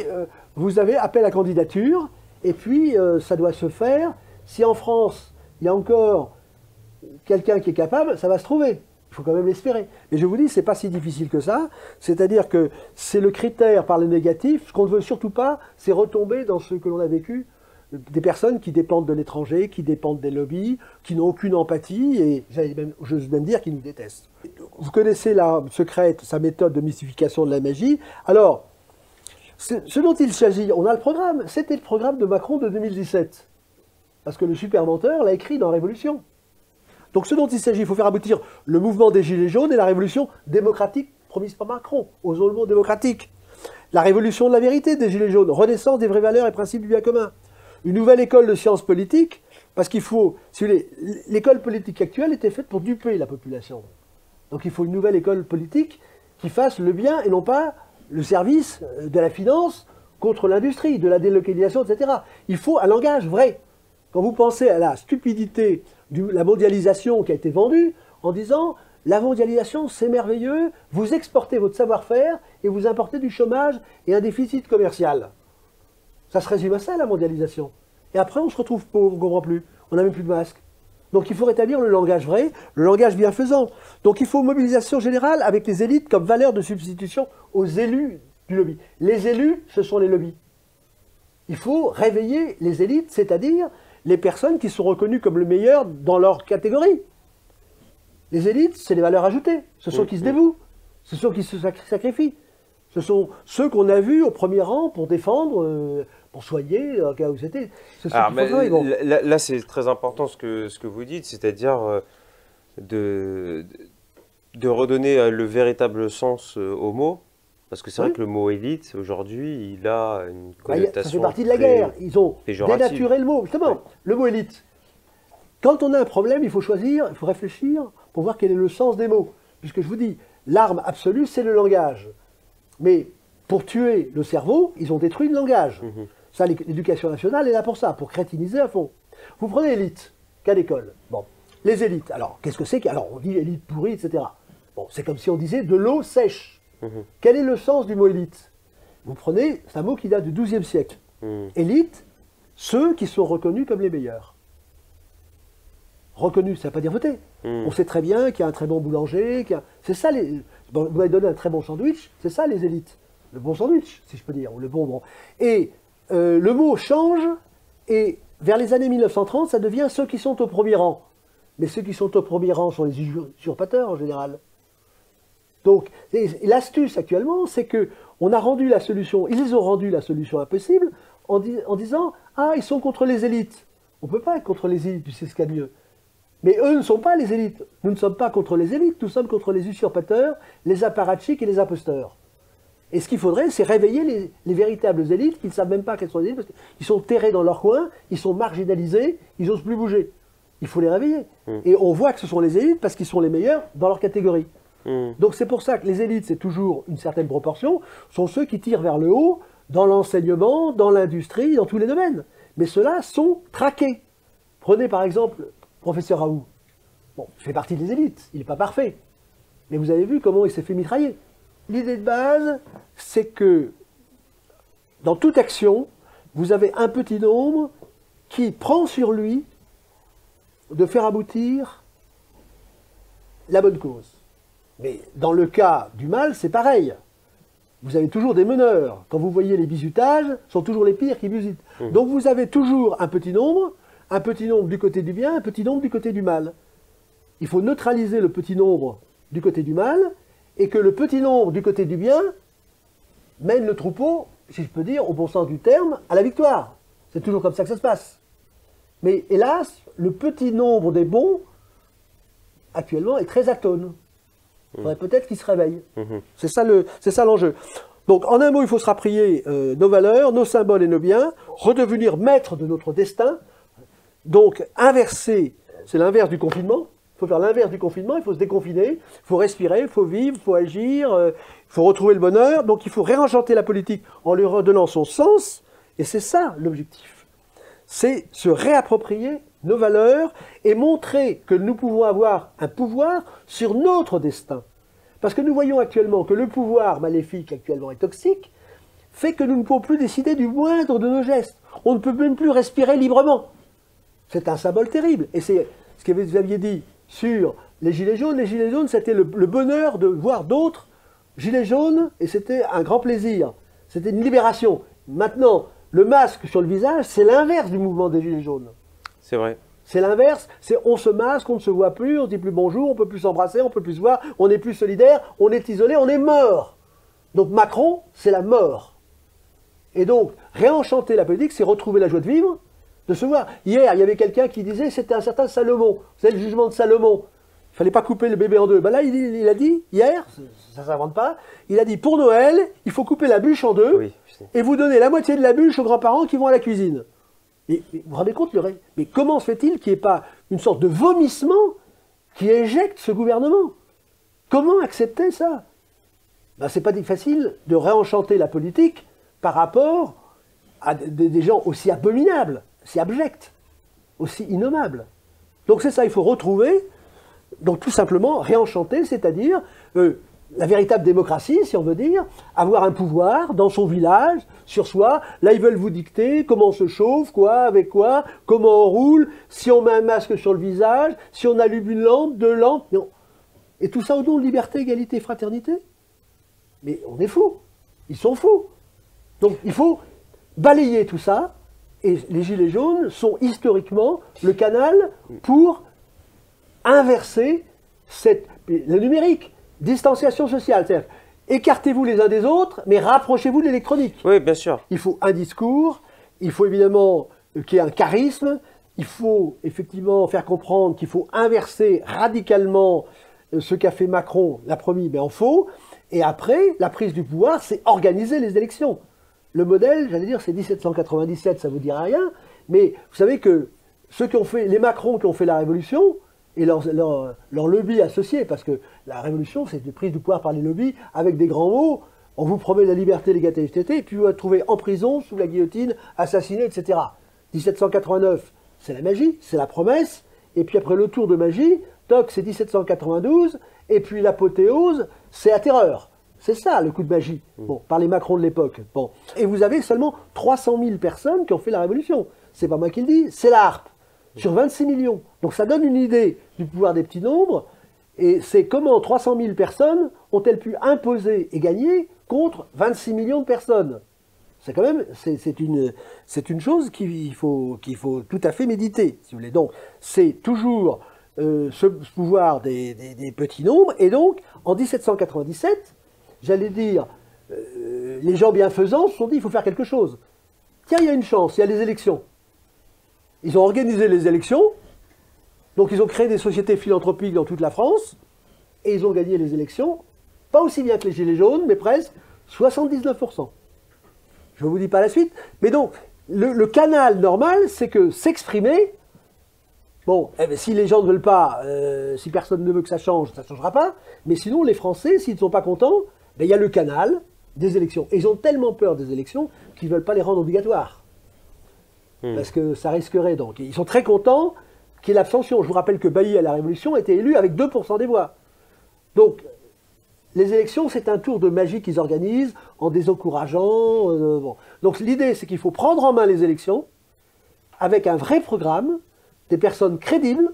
vous avez appel à candidature, et puis ça doit se faire. Si en France, il y a encore quelqu'un qui est capable, ça va se trouver. Il faut quand même l'espérer. Mais je vous dis, c'est pas si difficile que ça. C'est-à-dire que c'est le critère par le négatif. Ce qu'on ne veut surtout pas, c'est retomber dans ce que l'on a vécu. Des personnes qui dépendent de l'étranger, qui dépendent des lobbies, qui n'ont aucune empathie, et j'ose même dire qu'ils nous détestent. Vous connaissez l'Arme secrète, sa méthode de mystification de la magie. Alors, ce dont il s'agit, on a le programme. C'était le programme de Macron de 2017. Parce que le super menteur l'a écrit dans Révolution. Donc ce dont il s'agit, il faut faire aboutir le mouvement des Gilets jaunes et la révolution démocratique promise par Macron. Osons le mot démocratique. La révolution de la vérité des Gilets jaunes, renaissance des vraies valeurs et principes du bien commun. Une nouvelle école de sciences politiques, parce qu'il faut, si vous voulez, l'école politique actuelle était faite pour duper la population. Donc il faut une nouvelle école politique qui fasse le bien et non pas le service de la finance contre l'industrie, de la délocalisation, etc. Il faut un langage vrai. Quand vous pensez à la stupidité de la mondialisation qui a été vendue en disant la mondialisation c'est merveilleux, vous exportez votre savoir-faire et vous importez du chômage et un déficit commercial. Ça se résume à ça la mondialisation. Et après on se retrouve pauvre, on ne comprend plus, on n'a même plus de masque. Donc il faut rétablir le langage vrai, le langage bienfaisant. Donc il faut mobilisation générale avec les élites comme valeur de substitution aux élus du lobby. Les élus, ce sont les lobbies. Il faut réveiller les élites, c'est-à-dire les personnes qui sont reconnues comme le meilleur dans leur catégorie. Les élites, c'est les valeurs ajoutées. Ce sont ceux qui se dévouent. Ce sont ceux qui se sacrifient. Ce sont ceux qu'on a vus au premier rang pour défendre, pour soigner, au cas où c'était. Là, c'est très important ce que vous dites, c'est-à-dire de redonner le véritable sens au mot. Parce que c'est vrai que le mot élite, aujourd'hui, il a une connotation ça fait partie de la guerre. Ils ont dénaturé le mot. Justement, le mot élite. Quand on a un problème, il faut choisir, il faut réfléchir pour voir quel est le sens des mots. Puisque je vous dis, l'arme absolue, c'est le langage. Mais pour tuer le cerveau, ils ont détruit le langage. Ça, l'éducation nationale est là pour ça, pour crétiniser à fond. Vous prenez élite, qu'à l'école. Bon, les élites. Alors, qu'est-ce que c'est Alors, on dit élite pourrie, etc. Bon, c'est comme si on disait de l'eau sèche. Quel est le sens du mot élite? Vous prenez, c'est un mot qui date du XIIe siècle. Élite, ceux qui sont reconnus comme les meilleurs. Reconnus, ça ne veut pas dire voter. On sait très bien qu'il y a un très bon boulanger, c'est ça les... Vous m'avez donné un très bon sandwich, c'est ça les élites. Le bon sandwich, si je peux dire, ou le bon... Et le mot change, et vers les années 1930, ça devient ceux qui sont au premier rang. Mais ceux qui sont au premier rang sont les usurpateurs en général. Donc, l'astuce actuellement, c'est qu'on a rendu la solution, ils ont rendu la solution impossible en disant « Ah, ils sont contre les élites ». On ne peut pas être contre les élites, c'est ce qu'il y a de mieux. Mais eux ne sont pas les élites. Nous ne sommes pas contre les élites, nous sommes contre les usurpateurs, les apparatchiks et les imposteurs. Et ce qu'il faudrait, c'est réveiller les véritables élites qui ne savent même pas qu'elles sont des élites, parce qu'ils sont terrés dans leur coin, ils sont marginalisés, ils n'osent plus bouger. Il faut les réveiller. Et on voit que ce sont les élites parce qu'ils sont les meilleurs dans leur catégorie. Donc c'est pour ça que les élites, c'est toujours une certaine proportion, sont ceux qui tirent vers le haut dans l'enseignement, dans l'industrie, dans tous les domaines. Mais ceux-là sont traqués. Prenez par exemple professeur Raoult. Bon, il fait partie des élites, il n'est pas parfait. Mais vous avez vu comment il s'est fait mitrailler. L'idée de base, c'est que dans toute action, vous avez un petit nombre qui prend sur lui de faire aboutir la bonne cause. Mais dans le cas du mal, c'est pareil. Vous avez toujours des meneurs. Quand vous voyez les bizutages, ce sont toujours les pires qui bisutent. Donc vous avez toujours un petit nombre du côté du bien, un petit nombre du côté du mal. Il faut neutraliser le petit nombre du côté du mal, et que le petit nombre du côté du bien mène le troupeau, si je peux dire, au bon sens du terme, à la victoire. C'est toujours comme ça que ça se passe. Mais hélas, le petit nombre des bons, actuellement, est très atone. Il faudrait peut-être qu'il se réveille. C'est ça l'enjeu. Donc, en un mot, il faut se rapprier nos valeurs, nos symboles et nos biens, redevenir maître de notre destin. Donc, inverser, c'est l'inverse du confinement. Il faut faire l'inverse du confinement, il faut se déconfiner, il faut respirer, il faut vivre, il faut agir, il faut retrouver le bonheur. Donc, il faut réenchanter la politique en lui redonnant son sens Et c'est ça l'objectif. C'est se réapproprier nos valeurs et montrer que nous pouvons avoir un pouvoir sur notre destin. Parce que nous voyons actuellement que le pouvoir maléfique actuellement est toxique, fait que nous ne pouvons plus décider du moindre de nos gestes. On ne peut même plus respirer librement. C'est un symbole terrible. Et c'est ce que vous aviez dit sur les gilets jaunes. Les gilets jaunes, c'était le bonheur de voir d'autres gilets jaunes, et c'était un grand plaisir. C'était une libération. Maintenant, le masque sur le visage, c'est l'inverse du mouvement des gilets jaunes. C'est vrai. C'est l'inverse, c'est on se masque, on ne se voit plus, on ne dit plus bonjour, on ne peut plus s'embrasser, on ne peut plus se voir, on n'est plus solidaire, on est isolé, on est mort. Donc Macron, c'est la mort. Et donc, réenchanter la politique, c'est retrouver la joie de vivre, de se voir. Hier, il y avait quelqu'un qui disait, c'était un certain Salomon, c'est le jugement de Salomon. Il ne fallait pas couper le bébé en deux. Ben là, il a dit, hier, ça ne s'invente pas, il a dit, pour Noël, il faut couper la bûche en deux, Oui, et vous donner la moitié de la bûche aux grands-parents qui vont à la cuisine. Et vous vous rendez compte, mais comment se fait-il qu'il n'y ait pas une sorte de vomissement qui éjecte ce gouvernement? Comment accepter ça? Ben, c'est pas facile de réenchanter la politique par rapport à des gens aussi abominables, aussi abjects, aussi innommables. Donc c'est ça, il faut retrouver, donc tout simplement réenchanter, c'est-à-dire la véritable démocratie, si on veut dire, avoir un pouvoir dans son village, sur soi. Là, ils veulent vous dicter comment on se chauffe, quoi, avec quoi, comment on roule, si on met un masque sur le visage, si on allume une lampe, deux lampes. Non. Et tout ça au nom de liberté, égalité, fraternité? Mais on est fous. Ils sont fous. Donc il faut balayer tout ça. Et les gilets jaunes sont historiquement le canal pour inverser le numérique. Distanciation sociale, c'est-à-dire écartez-vous les uns des autres, mais rapprochez-vous de l'électronique. Oui, bien sûr. Il faut un discours, il faut évidemment qu'il y ait un charisme, il faut effectivement faire comprendre qu'il faut inverser radicalement ce qu'a fait Macron, l'a promis, mais en faux. Et après, la prise du pouvoir, c'est organiser les élections. Le modèle, j'allais dire, c'est 1797, ça vous dira rien, mais vous savez que ceux qui ont fait, les Macron qui ont fait la Révolution, et leur lobby associé, parce que la révolution, c'est une prise du pouvoir par les lobbies, avec des grands mots, on vous promet la liberté, l'égalité, etc., et puis vous vous retrouvez en prison, sous la guillotine, assassiné, etc. 1789, c'est la magie, c'est la promesse, et puis après le tour de magie, toc, c'est 1792, et puis l'apothéose, c'est la terreur. C'est ça, le coup de magie, bon, par les Macron de l'époque. Bon. Et vous avez seulement 300 000 personnes qui ont fait la révolution. C'est pas moi qui le dis, c'est la harpe. Sur 26 millions. Donc ça donne une idée du pouvoir des petits nombres, et c'est comment 300 000 personnes ont-elles pu imposer et gagner contre 26 millions de personnes. C'est quand même, c'est une chose qu'il faut tout à fait méditer, si vous voulez. Donc c'est toujours ce pouvoir des petits nombres, et donc en 1797, j'allais dire, les gens bienfaisants se sont dit il faut faire quelque chose. Tiens, il y a une chance, il y a les élections. Ils ont organisé les élections, donc ils ont créé des sociétés philanthropiques dans toute la France, et ils ont gagné les élections, pas aussi bien que les Gilets jaunes, mais presque 79%. Je ne vous dis pas la suite, mais donc, le canal normal, c'est que s'exprimer, bon, eh bien, si les gens ne veulent pas, si personne ne veut que ça change, ça ne changera pas, mais sinon, les Français, s'ils ne sont pas contents, ben, il y a le canal des élections. Et ils ont tellement peur des élections qu'ils ne veulent pas les rendre obligatoires. Parce que ça risquerait donc. Ils sont très contents qu'il y ait l'abstention. Je vous rappelle que Bailly à la Révolution était élu avec 2% des voix. Donc, les élections, c'est un tour de magie qu'ils organisent en désencourageant. Bon. Donc l'idée, c'est qu'il faut prendre en main les élections avec un vrai programme, des personnes crédibles,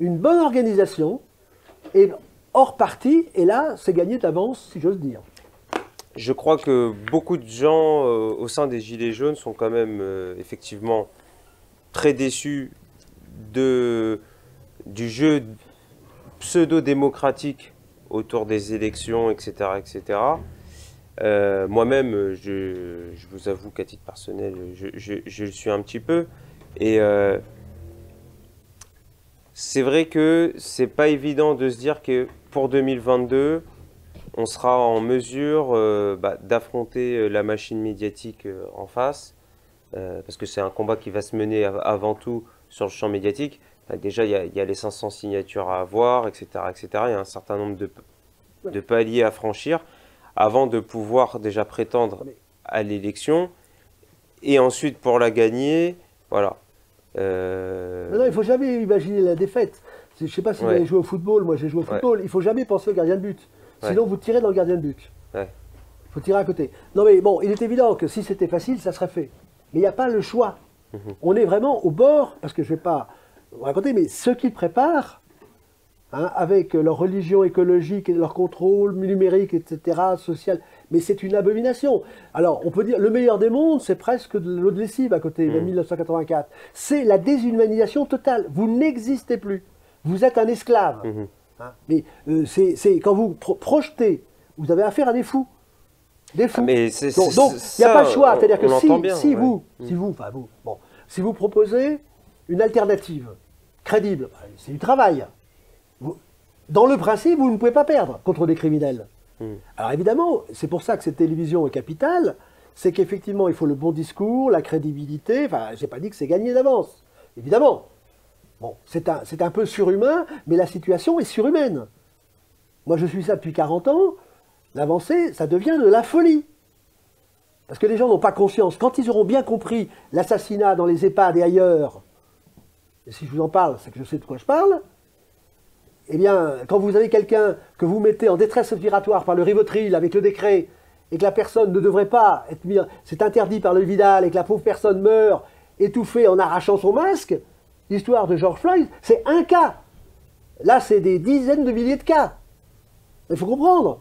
une bonne organisation, et hors parti, et là, c'est gagné d'avance, si j'ose dire. Je crois que beaucoup de gens au sein des Gilets jaunes sont quand même effectivement très déçus du jeu pseudo-démocratique autour des élections, etc. etc. Moi-même, je vous avoue qu'à titre personnel, je le suis un petit peu. Et c'est vrai que c'est pas évident de se dire que pour 2022, on sera en mesure d'affronter la machine médiatique en face, parce que c'est un combat qui va se mener avant tout sur le champ médiatique. Déjà, il y a les 500 signatures à avoir, etc., etc. Il y a un certain nombre de paliers à franchir avant de pouvoir déjà prétendre à l'élection. et ensuite pour la gagner, voilà. Non, il ne faut jamais imaginer la défaite. Je ne sais pas si vous avez joué au football, moi j'ai joué au football, il ne faut jamais penser au gardien de but. Sinon vous tirez dans le gardien de but. Il faut tirer à côté. Non mais bon, il est évident que si c'était facile, ça serait fait. Mais il n'y a pas le choix. On est vraiment au bord, parce que je ne vais pas vous raconter, mais ceux qui préparent, hein, avec leur religion écologique et leur contrôle numérique, etc., social, mais c'est une abomination. Alors, on peut dire, le meilleur des mondes, c'est presque de l'eau de lessive à côté, de 1984. C'est la déshumanisation totale. Vous n'existez plus. Vous êtes un esclave. Hein, mais c'est quand vous projetez, vous avez affaire à des fous. Des fous. Mais donc, il n'y a pas le choix. C'est-à-dire que si vous proposez une alternative crédible, c'est du travail. Dans le principe, vous ne pouvez pas perdre contre des criminels. Alors évidemment, c'est pour ça que cette télévision est capitale, c'est qu'effectivement, il faut le bon discours, la crédibilité. Enfin, je n'ai pas dit que c'est gagné d'avance, évidemment. Bon, c'est un peu surhumain, mais la situation est surhumaine. Moi, je suis ça depuis 40 ans. L'avancée, ça devient de la folie. Parce que les gens n'ont pas conscience. Quand ils auront bien compris l'assassinat dans les EHPAD et ailleurs, et si je vous en parle, c'est que je sais de quoi je parle, eh bien, quand vous avez quelqu'un que vous mettez en détresse respiratoire par le Rivotril avec le décret, et que la personne ne devrait pas être mise, c'est interdit par le Vidal, et que la pauvre personne meurt étouffée en arrachant son masque, l'histoire de George Floyd, c'est un cas. Là, c'est des dizaines de milliers de cas. Il faut comprendre.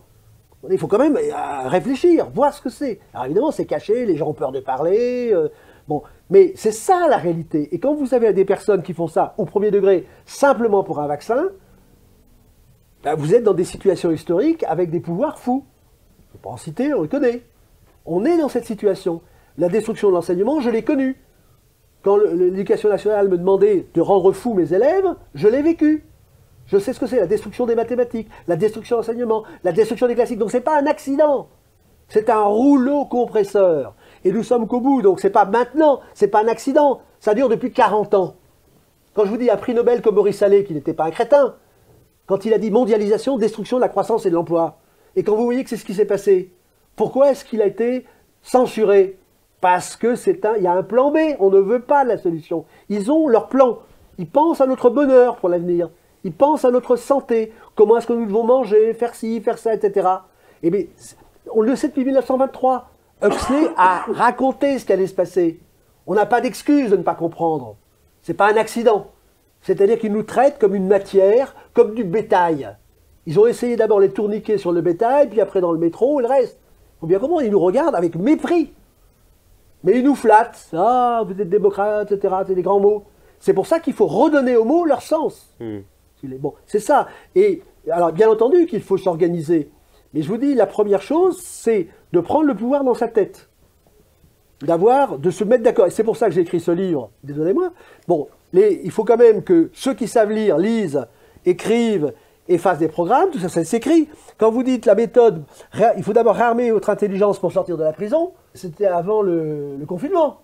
Il faut quand même réfléchir, voir ce que c'est. Alors évidemment, c'est caché, les gens ont peur de parler. Bon, mais c'est ça la réalité. Et quand vous avez des personnes qui font ça au premier degré, simplement pour un vaccin, ben vous êtes dans des situations historiques avec des pouvoirs fous. Je ne vais pas en citer, on le connaît. On est dans cette situation. La destruction de l'enseignement, je l'ai connue. Quand l'éducation nationale me demandait de rendre fous mes élèves, je l'ai vécu. Je sais ce que c'est, la destruction des mathématiques, la destruction de l'enseignement, la destruction des classiques. Donc ce n'est pas un accident, c'est un rouleau compresseur. Et nous sommes qu'au bout, donc c'est pas maintenant, c'est pas un accident. Ça dure depuis 40 ans. Quand je vous dis un prix Nobel comme Maurice Allais, qui n'était pas un crétin, quand il a dit mondialisation, destruction de la croissance et de l'emploi, et quand vous voyez que c'est ce qui s'est passé, pourquoi est-ce qu'il a été censuré? Parce que il y a un plan B, on ne veut pas la solution. Ils ont leur plan, ils pensent à notre bonheur pour l'avenir. Ils pensent à notre santé, comment est-ce que nous devons manger, faire ci, faire ça, etc. Eh bien, on le sait depuis 1923. Huxley a raconté ce qui allait se passer. On n'a pas d'excuse de ne pas comprendre. Ce n'est pas un accident. C'est-à-dire qu'ils nous traitent comme une matière, comme du bétail. Ils ont essayé d'abord les tourniquets sur le bétail, puis après dans le métro, et le reste. Il faut bien comprendre, ils nous regardent avec mépris. Mais ils nous flattent. Ah, vous êtes démocrate, etc. C'est des grands mots. C'est pour ça qu'il faut redonner aux mots leur sens. Bon, c'est ça. Et alors, bien entendu qu'il faut s'organiser. Mais je vous dis, la première chose, c'est de prendre le pouvoir dans sa tête. De se mettre d'accord. Et c'est pour ça que j'ai écrit ce livre. Désolez-moi. Bon, il faut quand même que ceux qui savent lire, lisent, écrivent et fassent des programmes. Tout ça, ça s'écrit. Quand vous dites la méthode, il faut d'abord réarmer votre intelligence pour sortir de la prison, c'était avant le confinement.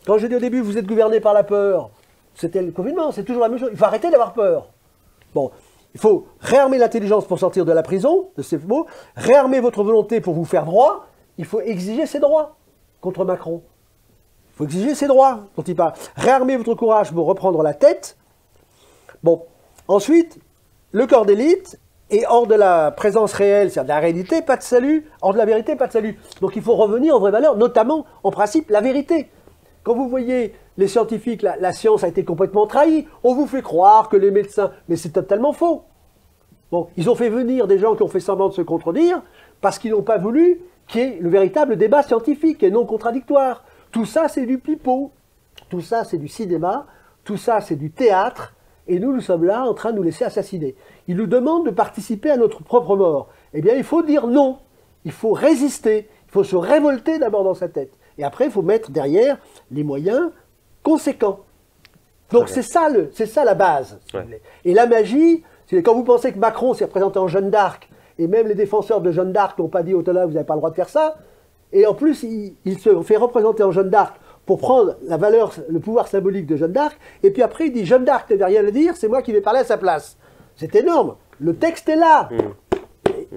Quand je dis au début, vous êtes gouverné par la peur, c'était le confinement, c'est toujours la même chose. Il faut arrêter d'avoir peur. Bon, il faut réarmer l'intelligence pour sortir de la prison, de ces mots, réarmer votre volonté pour vous faire droit, il faut exiger ses droits contre Macron. Il faut exiger ses droits dont il parle. Réarmer votre courage pour reprendre la tête. Bon, ensuite, le corps d'élite est hors de la présence réelle, c'est-à-dire de la réalité, pas de salut, hors de la vérité, pas de salut. Donc il faut revenir aux vraies valeurs, notamment, en principe, la vérité. Quand vous voyez les scientifiques, la science a été complètement trahie. On vous fait croire que les médecins... Mais c'est totalement faux. Bon, ils ont fait venir des gens qui ont fait semblant de se contredire parce qu'ils n'ont pas voulu qu'il y ait le véritable débat scientifique et non contradictoire. Tout ça, c'est du pipeau. Tout ça, c'est du cinéma. Tout ça, c'est du théâtre. Et nous sommes là en train de nous laisser assassiner. Ils nous demandent de participer à notre propre mort. Eh bien, il faut dire non. Il faut résister. Il faut se révolter d'abord dans sa tête. Et après, il faut mettre derrière les moyens conséquents. Donc c'est ça la base. Si vous voulez. Et la magie, c'est quand vous pensez que Macron s'est représenté en Jeanne d'Arc, et même les défenseurs de Jeanne d'Arc n'ont pas dit au-delà, vous n'avez pas le droit de faire ça, et en plus il se fait représenter en Jeanne d'Arc pour prendre la valeur, le pouvoir symbolique de Jeanne d'Arc, et puis après il dit Jeanne d'Arc n'avait rien à dire, c'est moi qui vais parler à sa place. C'est énorme. Le texte est là.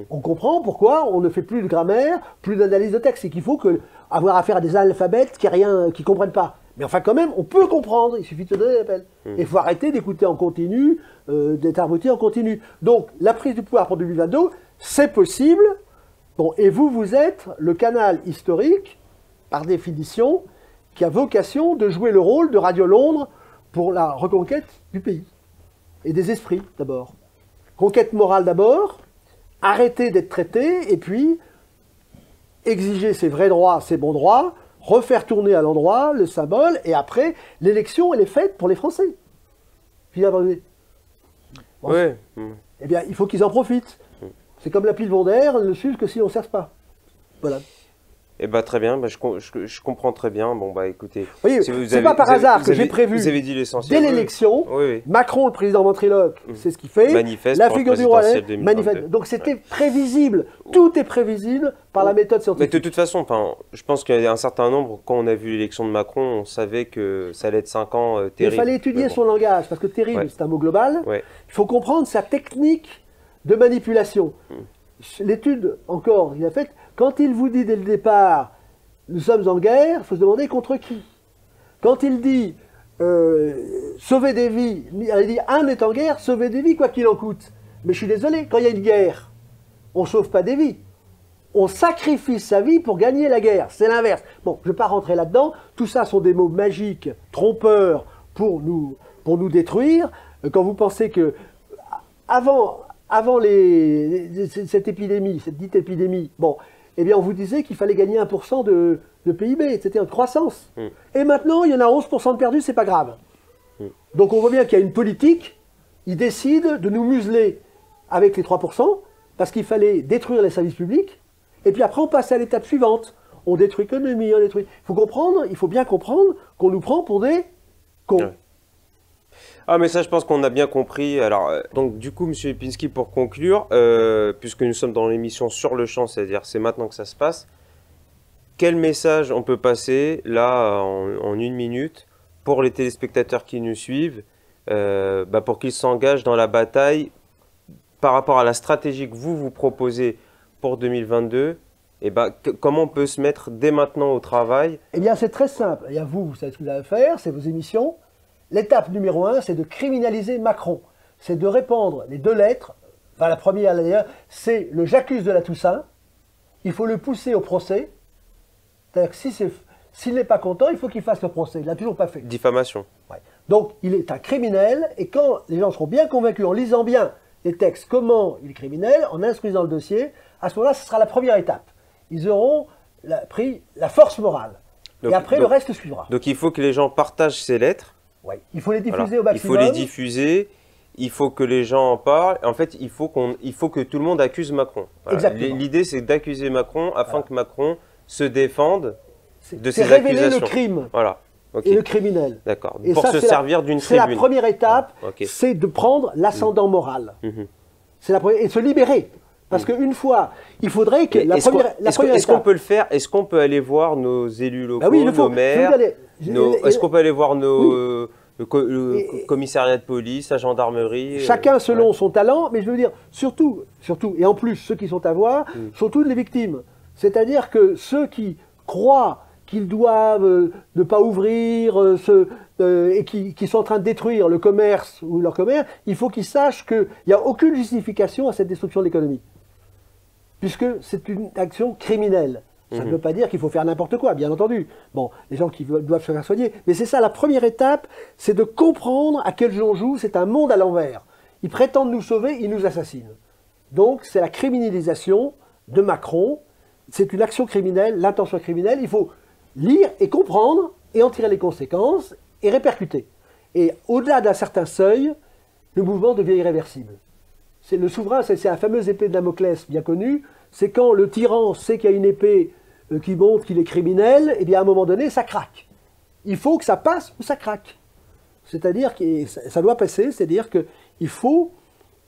On comprend pourquoi on ne fait plus de grammaire, plus d'analyse de texte. C'est qu'il faut que avoir affaire à des analphabètes qui ne comprennent pas. Mais enfin, quand même, on peut comprendre, il suffit de donner l'appel. Et il faut arrêter d'écouter en continu, d'être abruti en continu. Donc, la prise du pouvoir pour 2022, c'est possible. Bon, et vous êtes le canal historique, par définition, qui a vocation de jouer le rôle de Radio Londres pour la reconquête du pays. Et des esprits, d'abord. Conquête morale, d'abord. Arrêter d'être traité, et puis exiger ses vrais droits, ses bons droits, refaire tourner à l'endroit le symbole, et après, l'élection, elle est faite pour les Français. Puis, bon, ouais. Eh bien, il faut qu'ils en profitent. C'est comme la pile Vondaire, elle ne s'use que si on ne sert pas. Voilà. Eh ben, très bien, je comprends très bien. Bon, bah écoutez. Oui, si c'est pas par hasard que j'ai prévu, vous avez dit l'essentiel. Dès l'élection, oui. Macron, le président ventriloque, c'est ce qu'il fait. Manifeste la pour figure le du roi, présidentiel manifeste. 2022. Donc c'était prévisible. Tout est prévisible par la méthode Mais scientifique. de toute façon, je pense qu'il y a un certain nombre, quand on a vu l'élection de Macron, on savait que ça allait être 5 ans terribles. Il fallait étudier son langage, parce que terrible, c'est un mot global. Ouais. Il faut comprendre sa technique de manipulation. L'étude, encore, il a faite, quand il vous dit dès le départ, nous sommes en guerre, il faut se demander contre qui. Quand il dit sauver des vies, il dit un est en guerre, sauver des vies, quoi qu'il en coûte. Mais je suis désolé, quand il y a une guerre, on ne sauve pas des vies. On sacrifie sa vie pour gagner la guerre. C'est l'inverse. Bon, je ne vais pas rentrer là-dedans. Tout ça sont des mots magiques, trompeurs, pour nous détruire. Quand vous pensez que avant cette épidémie, cette dite épidémie, bon, eh bien, on vous disait qu'il fallait gagner 1% de PIB, c'était en croissance. Et maintenant, il y en a 11% de perdus, c'est pas grave. Donc on voit bien qu'il y a une politique, ils décident de nous museler avec les 3%, parce qu'il fallait détruire les services publics, et puis après on passe à l'étape suivante. On détruit l'économie, on détruit... Il faut bien comprendre qu'on nous prend pour des cons. Ouais. Ah, mais ça, je pense qu'on a bien compris. Alors, donc, du coup, M. Lipinski, pour conclure, puisque nous sommes dans l'émission Sur le champ, c'est-à-dire c'est maintenant que ça se passe, quel message on peut passer, là, en 1 minute, pour les téléspectateurs qui nous suivent, pour qu'ils s'engagent dans la bataille par rapport à la stratégie que vous proposez pour 2022, et comment on peut se mettre dès maintenant au travail? Eh bien, c'est très simple. Et à vous savez ce que vous avez à faire, c'est vos émissions. L'étape numéro 1, c'est de criminaliser Macron. C'est de répandre les 2 lettres. Enfin, la première, d'ailleurs, c'est le j'accuse de la Toussaint. Il faut le pousser au procès. C'est-à-dire que s'il n'est pas content, il faut qu'il fasse le procès. Il ne l'a toujours pas fait. Diffamation. Ouais. Donc, il est un criminel. Et quand les gens seront bien convaincus, en lisant bien les textes, comment il est criminel, en instruisant le dossier, à ce moment-là, ce sera la première étape. Ils auront pris la force morale. Et après, le reste suivra. Donc, il faut que les gens partagent ces lettres. Oui, il faut les diffuser au maximum. Il faut les diffuser, il faut que les gens en parlent. En fait, il faut que tout le monde accuse Macron. Voilà. Exactement. L'idée, c'est d'accuser Macron afin que Macron se défende de ses accusations. C'est révéler accusations. Le crime voilà. Et le criminel. D'accord. Pour se servir d'une tribune. C'est la première étape, c'est de prendre l'ascendant moral. C'est la première, et de se libérer. Parce qu'une fois, il faudrait que Est-ce qu'on peut le faire? Est-ce qu'on peut aller voir nos élus locaux, nos maires? Est-ce qu'on peut aller voir le commissariat de police, la gendarmerie? Chacun selon son talent, mais je veux dire, surtout, et en plus, ceux qui sont à voir, sont toutes les victimes. C'est-à-dire que ceux qui croient qu'ils doivent ne pas ouvrir et qui sont en train de détruire le commerce ou leur commerce, il faut qu'ils sachent qu'il n'y a aucune justification à cette destruction de l'économie. Puisque c'est une action criminelle. Ça ne veut pas dire qu'il faut faire n'importe quoi, bien entendu. Bon, les gens qui doivent se faire soigner. Mais c'est ça, la première étape, c'est de comprendre à quel jeu on joue. C'est un monde à l'envers. Ils prétendent nous sauver, ils nous assassinent. Donc, c'est la criminalisation de Macron. C'est une action criminelle, l'intention criminelle. Il faut lire et comprendre et en tirer les conséquences et répercuter. Et au-delà d'un certain seuil, le mouvement devient irréversible. Le souverain, c'est la fameuse épée de Damoclès bien connue. C'est quand le tyran sait qu'il y a une épée qui montre qu'il est criminel, et bien à un moment donné, ça craque. Il faut que ça passe ou ça craque. C'est-à-dire que ça doit passer, c'est-à-dire qu'il faut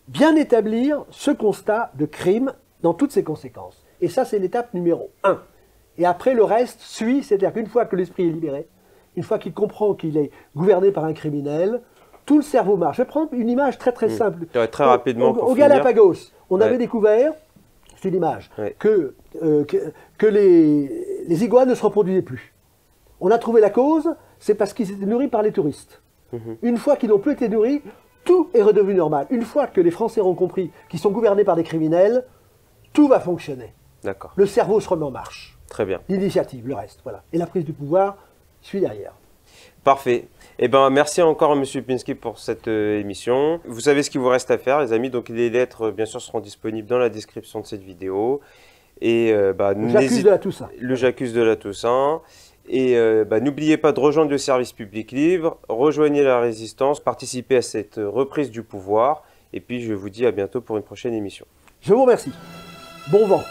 bien établir ce constat de crime dans toutes ses conséquences. Et ça, c'est l'étape numéro 1. Et après, le reste suit, c'est-à-dire qu'une fois que l'esprit est libéré, une fois qu'il comprend qu'il est gouverné par un criminel, tout le cerveau marche. Je vais prendre une image très très simple. Très rapidement au Galapagos, on avait découvert, c'est une image, que les iguanes ne se reproduisaient plus. On a trouvé la cause, c'est parce qu'ils étaient nourris par les touristes. Une fois qu'ils n'ont plus été nourris, tout est redevenu normal. Une fois que les Français ont compris qu'ils sont gouvernés par des criminels, tout va fonctionner. D'accord. Le cerveau se remet en marche. Très bien. L'initiative, le reste, voilà. Et la prise du pouvoir suit derrière. Parfait. Eh ben, merci encore, M. Lipinski, pour cette émission. Vous savez ce qu'il vous reste à faire, les amis. Donc, les lettres, bien sûr, seront disponibles dans la description de cette vidéo. Et J'accuse de la Toussaint. Le J'accuse de la Toussaint. Et n'oubliez pas de rejoindre le service public libre, rejoignez la résistance, participez à cette reprise du pouvoir. Et puis, je vous dis à bientôt pour une prochaine émission. Je vous remercie. Bon vent.